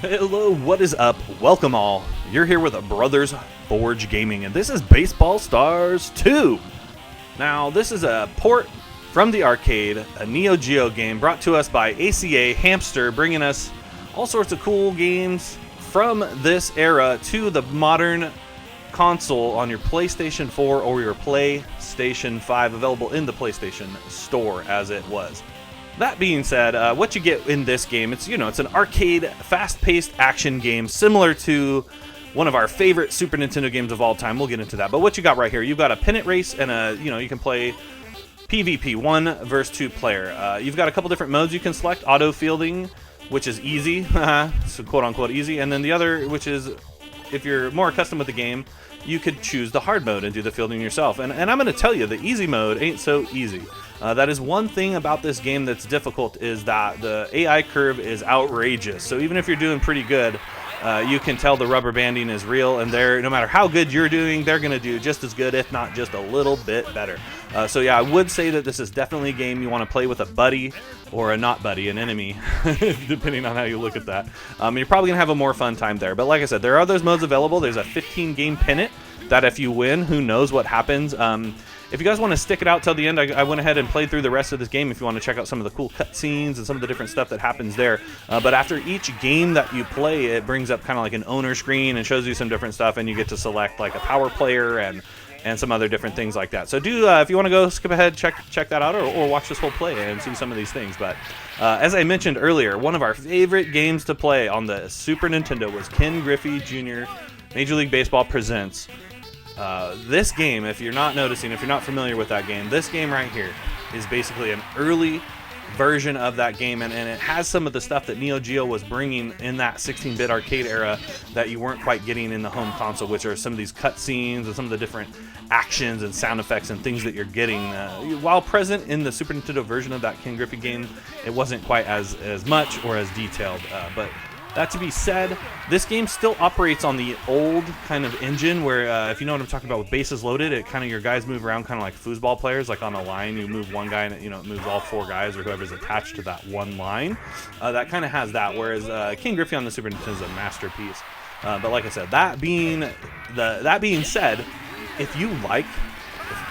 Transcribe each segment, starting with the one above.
Hello, what is up? Welcome all. You're here with Brothers Forge Gaming, and this is Baseball Stars 2. Now, this is a port from the arcade, a Neo-Geo game brought to us by ACA Hamster, bringing us all sorts of cool games from this era to the modern console on your PlayStation 4 or your PlayStation 5, available in the PlayStation Store as it was. That being said, what you get in this game, it's an arcade, fast-paced action game similar to one of our favorite Super Nintendo games of all time. We'll get into that. But what you got right here, you've got a pennant race and you can play PvP, 1 versus 2 player. You've got a couple different modes you can select: auto fielding, which is easy, so quote-unquote easy, and then the other, which is, if you're more accustomed with the game, you could choose the hard mode and do the fielding yourself. And I'm going to tell you, the easy mode ain't so easy. That is one thing about this game that's difficult, is that the AI curve is outrageous. So even if you're doing pretty good, you can tell the rubber banding is real, and no matter how good you're doing, they're going to do just as good, if not just a little bit better. So yeah, I would say that this is definitely a game you want to play with a buddy or a not buddy, an enemy, depending on how you look at that. You're probably going to have a more fun time there. But like I said, there are those modes available. There's a 15-game pennant that if you win, who knows what happens. If you guys want to stick it out till the end, I went ahead and played through the rest of this game if you want to check out some of the cool cutscenes and some of the different stuff that happens there. But after each game that you play, it brings up kind of like an owner screen and shows you some different stuff, and you get to select like a power player and some other different things like that. So if you want to go skip ahead, check that out, or watch this whole play and see some of these things. But as I mentioned earlier, one of our favorite games to play on the Super Nintendo was Ken Griffey Jr. Major League Baseball Presents. This game, if you're not noticing, if you're not familiar with that game, this game right here is basically an early version of that game, and it has some of the stuff that Neo-Geo was bringing in that 16-bit arcade era that you weren't quite getting in the home console, which are some of these cutscenes and some of the different actions and sound effects and things that you're getting. While present in the Super Nintendo version of that Ken Griffey game, it wasn't quite as much or as detailed, but that to be said, this game still operates on the old kind of engine where, if you know what I'm talking about with bases loaded, it kind of, your guys move around kind of like foosball players, like on a line. You move one guy and it moves all 4 guys or whoever's attached to that one line. That kind of has that, whereas King Griffey on the Super Nintendo is a masterpiece. But like I said, that being said, if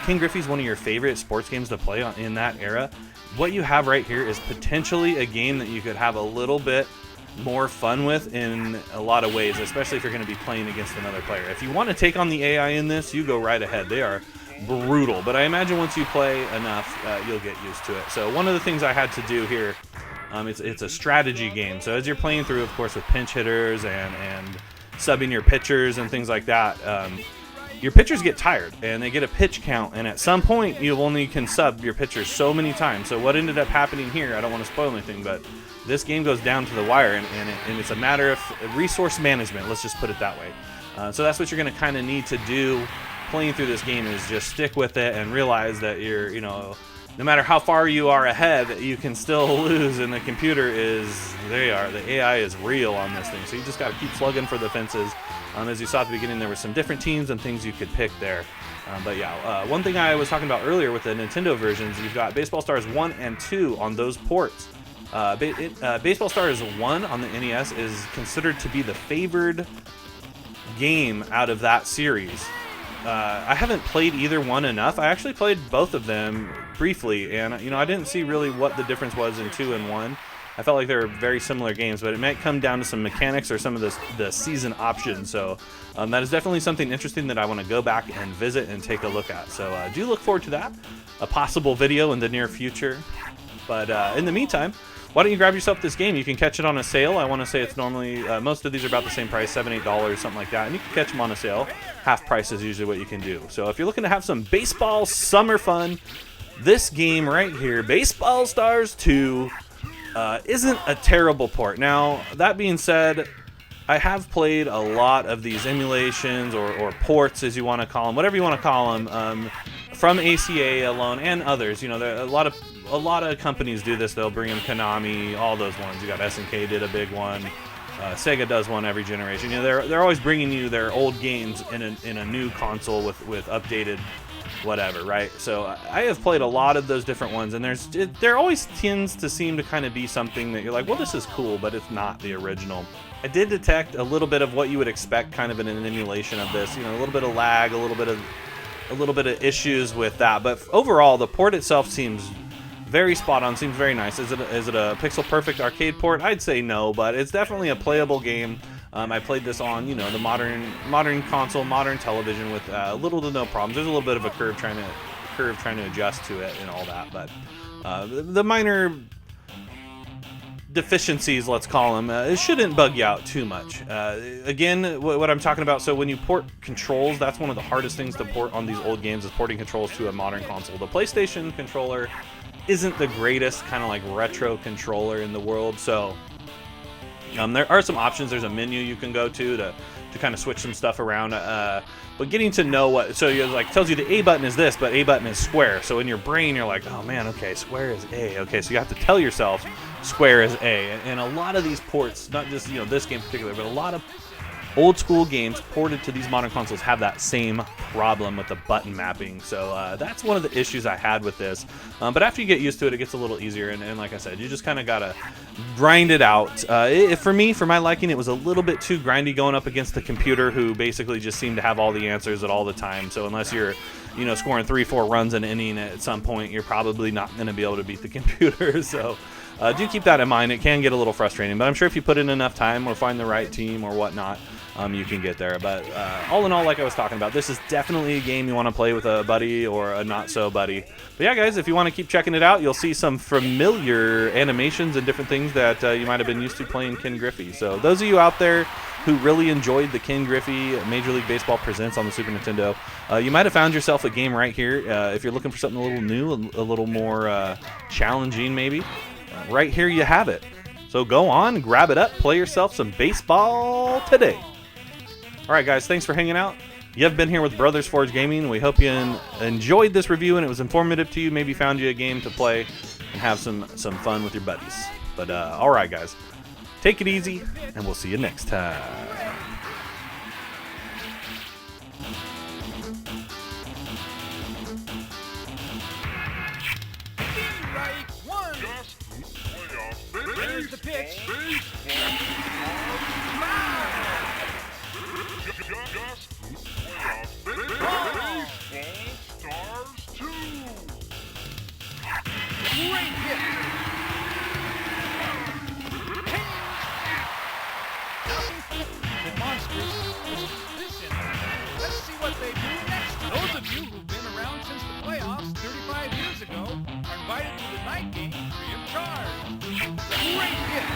King Griffey's one of your favorite sports games to play in that era, what you have right here is potentially a game that you could have a little bit more fun with in a lot of ways, especially if you're going to be playing against another player. If you want to take on the AI in this, you go right ahead. They are brutal, but I imagine once you play enough, you'll get used to it. So one of the things I had to do here, it's a strategy game. So as you're playing through, of course, with pinch hitters and subbing your pitchers and things like that, your pitchers get tired and they get a pitch count, and at some point you only can sub your pitchers so many times. So what ended up happening here, I don't want to spoil anything, but this game goes down to the wire, and it's a matter of resource management, let's just put it that way. So that's what you're going to kind of need to do playing through this game, is just stick with it and realize that no matter how far you are ahead, you can still lose, and the computer the AI is real on this thing. So you just got to keep slugging for the fences. As you saw at the beginning, there were some different teams and things you could pick there. But yeah, one thing I was talking about earlier with the Nintendo versions, you've got Baseball Stars 1 and 2 on those ports. Baseball Stars 1 on the NES is considered to be the favored game out of that series. I haven't played either one enough. I actually played both of them briefly, and I didn't see really what the difference was in 2 and 1. I felt like they were very similar games, but it might come down to some mechanics or some of the season options. So that is definitely something interesting that I want to go back and visit and take a look at. So do look forward to that, a possible video in the near future. But in the meantime, why don't you grab yourself this game? You can catch it on a sale. I want to say it's normally, most of these are about the same price, $7, $8, something like that. And you can catch them on a sale. Half price is usually what you can do. So if you're looking to have some baseball summer fun, this game right here, Baseball Stars 2, isn't a terrible port. Now, that being said, I have played a lot of these emulations or ports, as you want to call them, whatever you want to call them, from ACA alone and others. There are a lot of companies do this. They'll bring in Konami, all those ones. You got SNK did a big one. Sega does one every generation. They're always bringing you their old games in a new console with updated whatever, right? So I have played a lot of those different ones, and there always tends to seem to kind of be something that you're like, well, this is cool, but it's not the original. I did detect a little bit of what you would expect kind of in an emulation of this, you know, a little bit of lag, a little bit of issues with that, but overall the port itself seems very spot on, seems very nice. Is it a pixel perfect arcade port? I'd say no, but it's definitely a playable game. I played this on, you know, the modern console, modern television with little to no problems. There's a little bit of a curve trying to adjust to it and all that, but the minor deficiencies, let's call them, it shouldn't bug you out too much. Again, what I'm talking about, so when you port controls, that's one of the hardest things to port on these old games, is porting controls to a modern console. The PlayStation controller isn't the greatest kind of like retro controller in the world, so there are some options. There's a menu you can go to kind of switch some stuff around, but getting to know what, so you're like, tells you the A button is this, but A button is square. So in your brain you're like, oh man, okay, square is A. Okay, so you have to tell yourself square is A. And a lot of these ports, not just, you know, this game in particular, but a lot of old school games ported to these modern consoles have that same problem with the button mapping. So that's one of the issues I had with this. But after you get used to it, it gets a little easier. And like I said, you just kind of got to grind it out. For me, for my liking, it was a little bit too grindy going up against the computer, who basically just seemed to have all the answers at all the time. So unless you're, you know, scoring 3-4 runs an inning at some point, you're probably not going to be able to beat the computer. So do keep that in mind. It can get a little frustrating, but I'm sure if you put in enough time or find the right team or whatnot, you can get there. But all in all, like I was talking about, this is definitely a game you want to play with a buddy or a not-so-buddy. But yeah, guys, if you want to keep checking it out, you'll see some familiar animations and different things that you might have been used to playing Ken Griffey. So those of you out there who really enjoyed the Ken Griffey Major League Baseball Presents on the Super Nintendo, you might have found yourself a game right here. If you're looking for something a little new, a little more challenging maybe, right here you have it. So go on, grab it up, play yourself some baseball today. All right, guys, thanks for hanging out. You've been here with Brothers Forge Gaming. We hope you enjoyed this review and it was informative to you, maybe found you a game to play and have some fun with your buddies. But all right, guys, take it easy, and we'll see you next time. There's the pitch. Stars 2. Great hit. Monstrous position. Let's see what they do next. Those of you who've been around since the playoffs 35 years ago are invited to the night game free of charge. Great hit.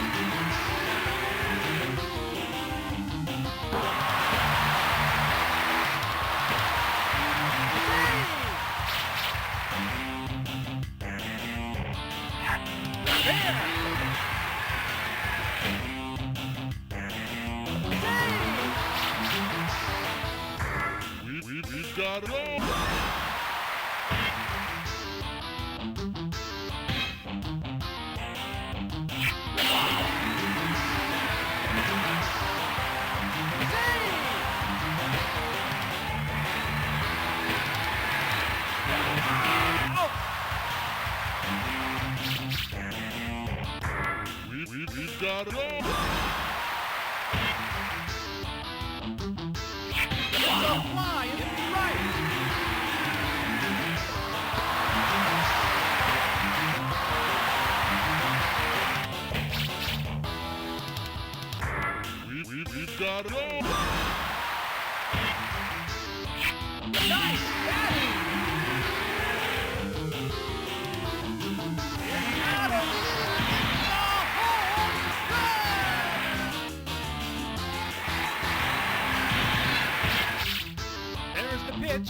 We've got it all. We've got it all. Fly in the right. We've got it all. Nice batting. There's the pitch.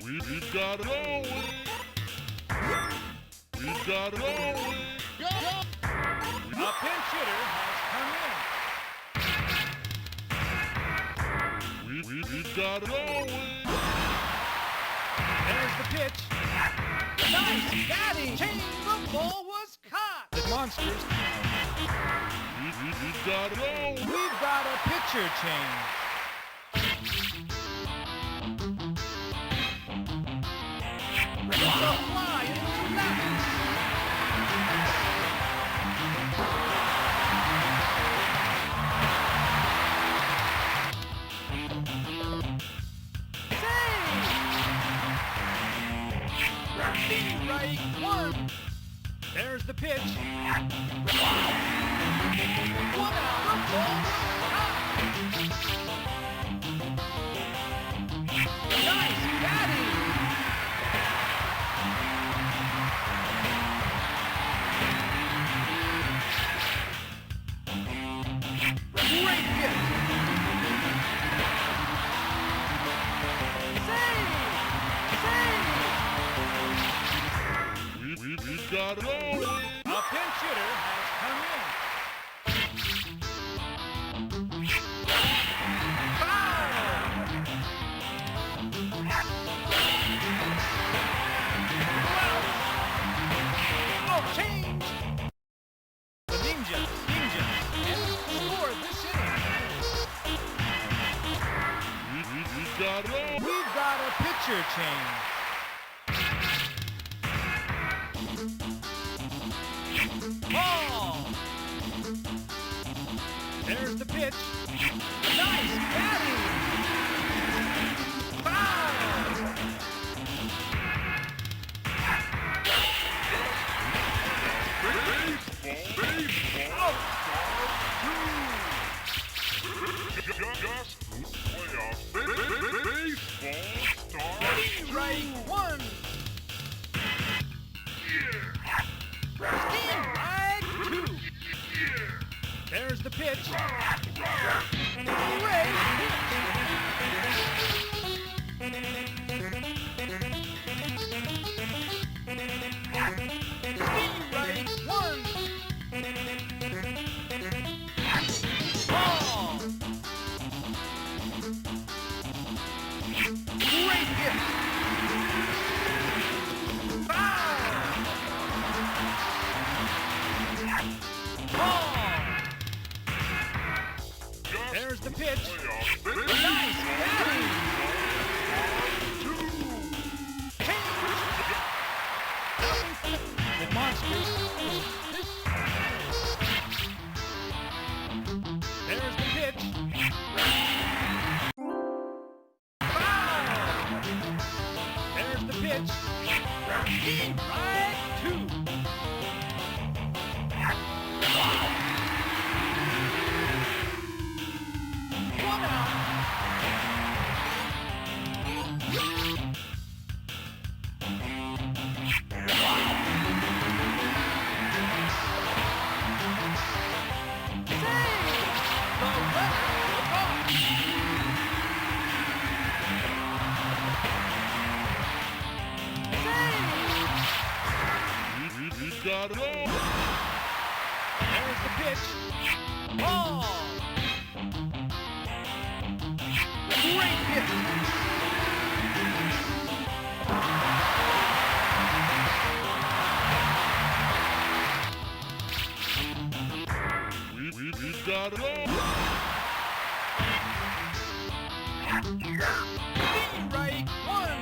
We've got it going. We've got it going. A pinch hitter has come in. We've got it going. There's the pitch. Nice batting. Chain, the ball was caught. The Monsters. We've got it going. We've got a pitcher change. It's a fly into left. Save! Right one. There's the pitch. One out, the ball was caught. Nice batting. Great hit. Save! Save! We've got it going. A pinch hitter has come in. Foul! Oh, change! The Ninjas and scored this inning. We've got it going. We've got a pitcher change. Ball! There's the pitch. Nice batting! Foul! Just playoff baseball stars. Right one! Right two! There's the pitch. Great right one! Ball! Great hit! Foul! Ball! There's the pitch. Nice batting! The Monsters. There's the pitch. Foul! There's the pitch. Right two. One out. We've got it going. There's the pitch. Ball! Great hit! We've got it going. Right one!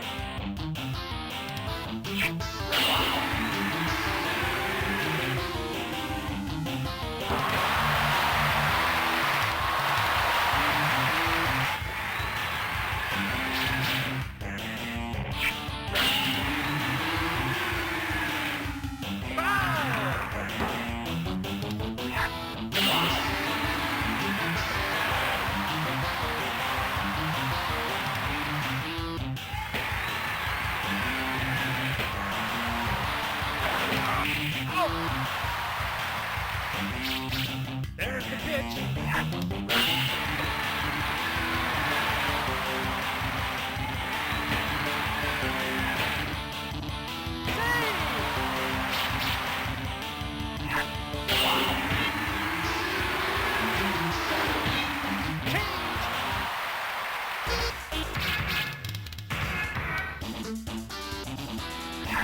There's the pitch.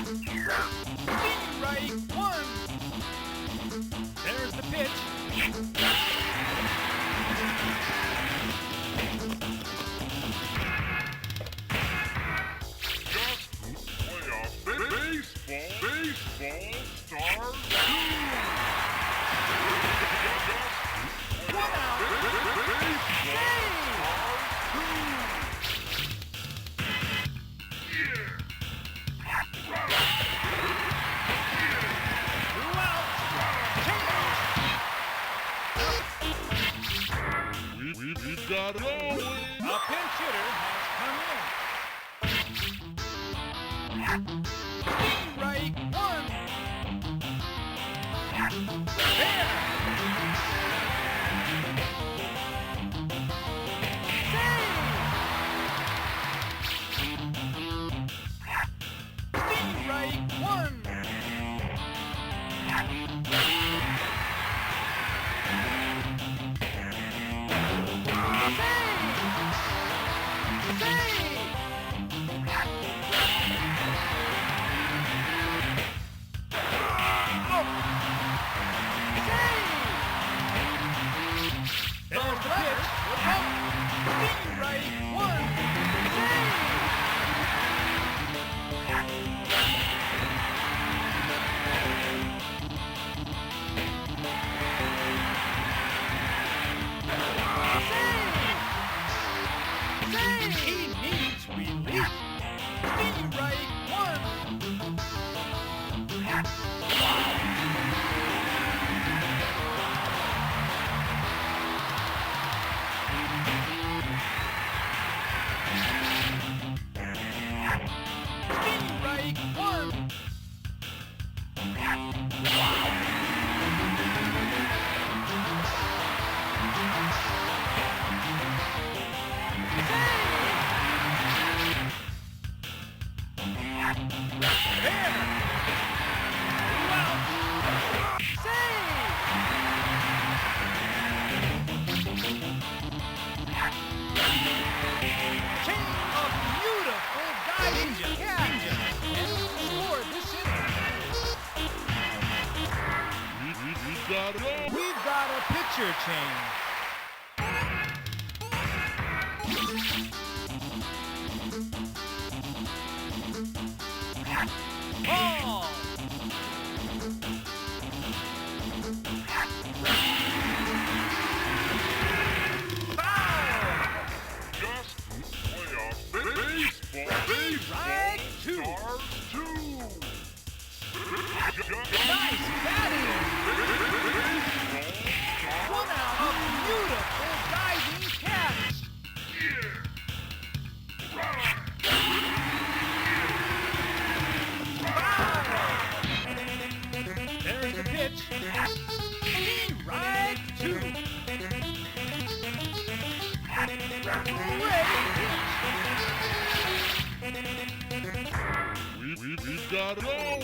Strike one. There's the pitch. Just playoff baseball stars 2. One out. We got it all. A pinch hitter has come in. Strike one. There. Strike one. There's the pitch. Strike one. He needs relief. Strike one. Strike one. We've got a pitcher change. Ball. Foul. Just playoff baseball Strike two. stars 2. Nice batting. One out. A beautiful diving catch. There's the pitch. Strike two. We've got it all.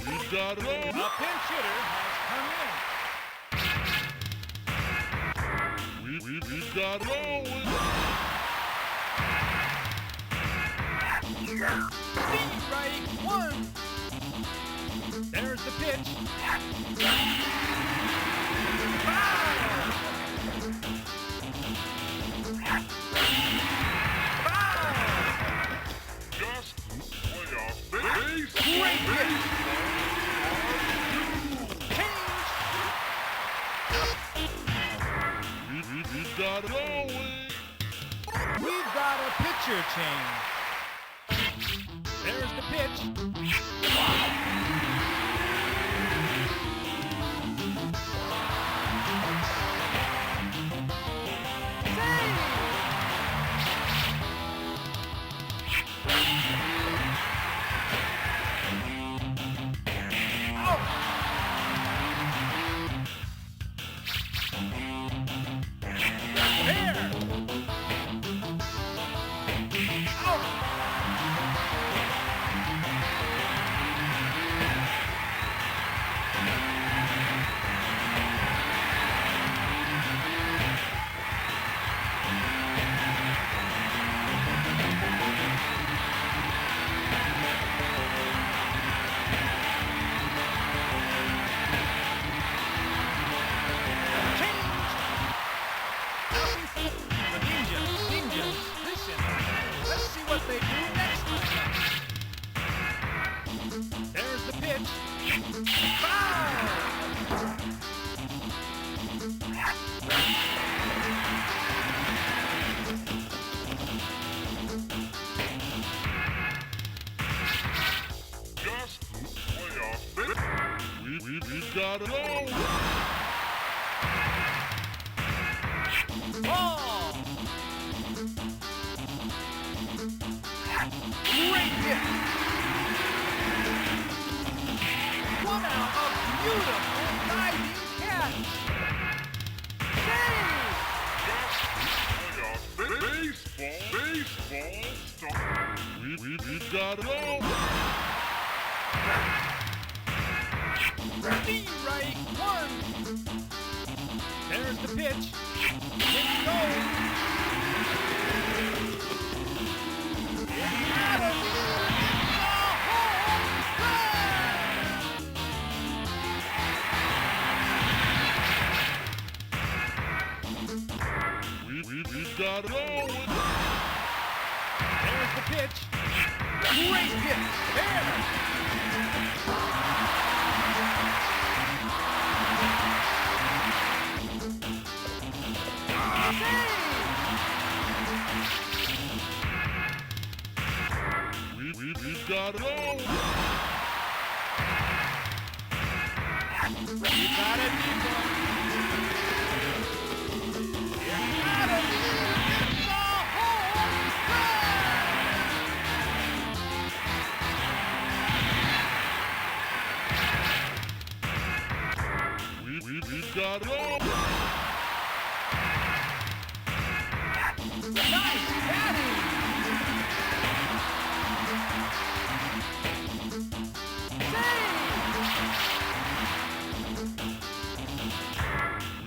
We've got it all. A pinch hitter has come in. We've got it all. Strike one. There's the pitch. Foul. Just playoff baseball. Great hit. Change. We've got it all. We've got a pitcher change. There's the pitch. got it all. Ball! Great hit! One out, a beautiful diving catch! Save! Baseball start. We got it all. The right one! There's the pitch. It's going. It's out of here. We got it all. There's the pitch. Great hit. There. We got it all. You got it, people. You're out of here. It's a home run. We got it all. Nice batting.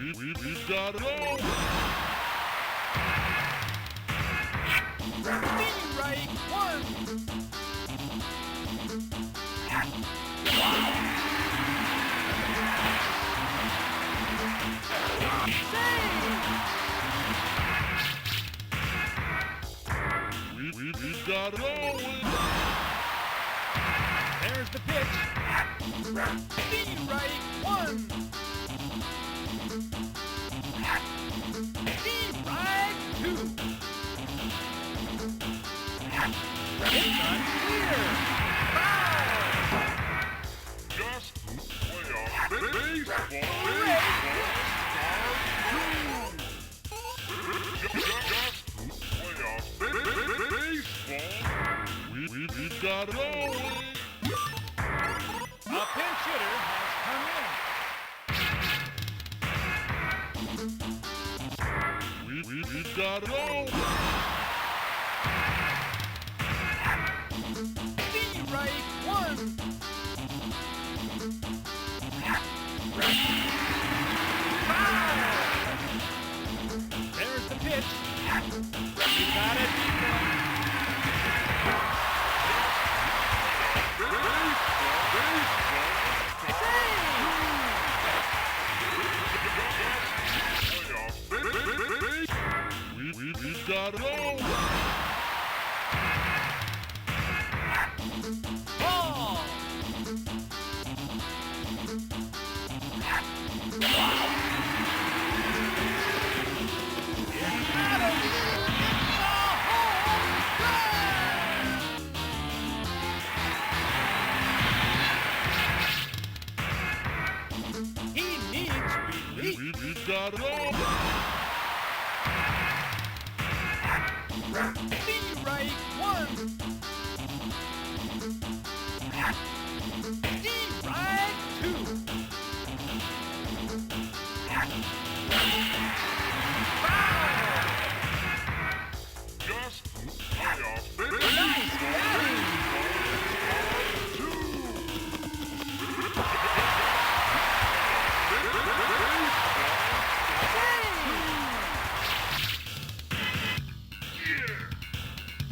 We got it all. The right one. We got it all. There's the pitch. The right one. The right two. It's unclear. Foul. Just playoff baseball. We got it all. A pinch hitter has come in. We got it all. The right one. Foul. There's the pitch. You got it. We got it all. Ball. It's out of here. It's a home run. He needs relief. We got it all. The right one. The right two. Foul. Just playoff Nice batting.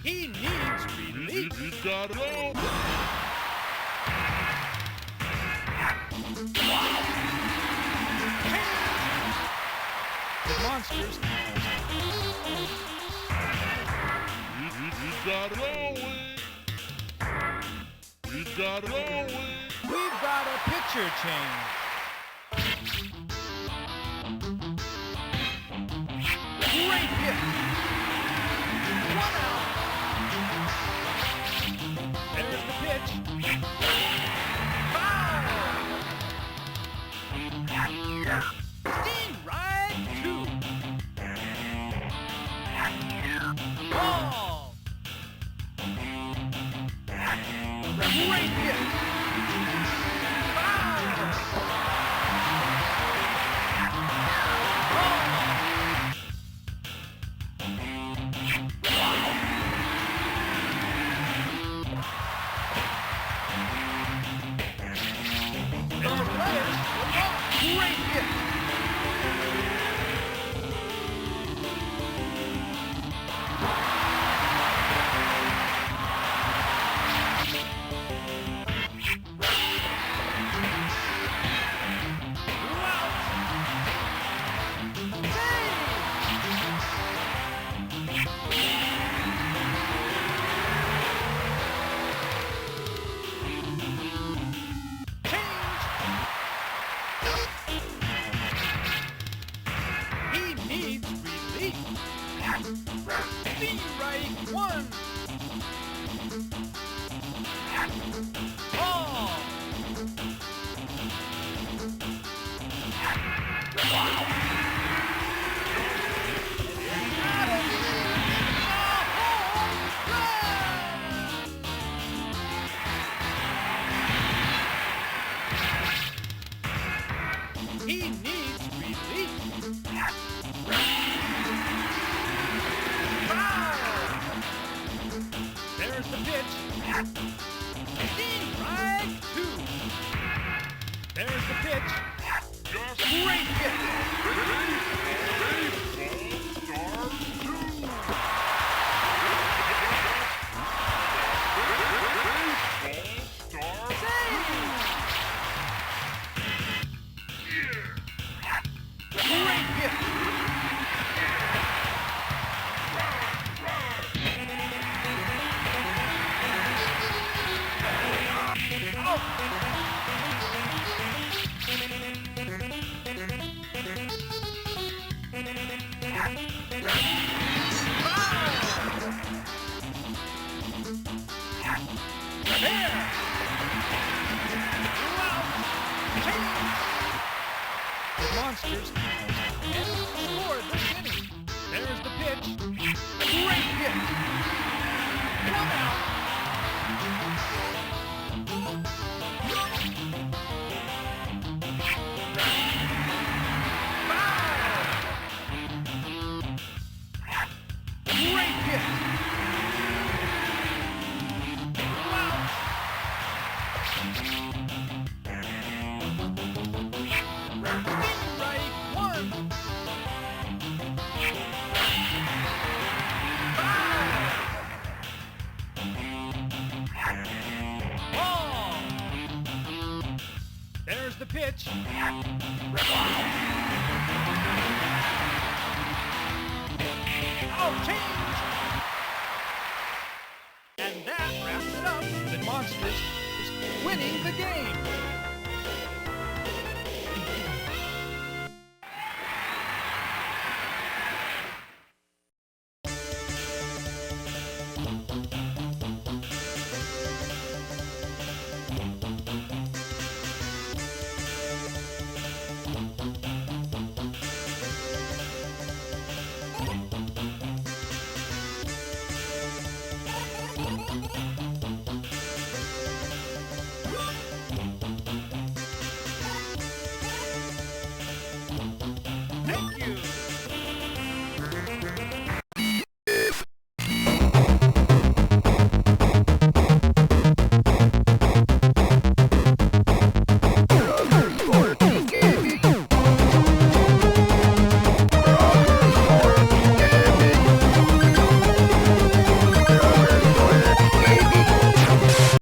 He needs relief. We got it all. The monsters. We got it all. We got it all. We've got a pitcher change. Great hit. One out. There's the pitch. Foul. Great hit. Foul. There's the pitch. Great hit. He needs relief. Strike one. Ball. He needs relief. Foul. There's the pitch. Strike two. There's the pitch. Just Great hit. Great hit. The Monsters and scored this inning. There's the pitch. Great hit. One out. Foul. Great hit. Wow. Strike one. Foul. Ball. There's the pitch. Oh, change. And that wraps it up. The Monsters is winning the game.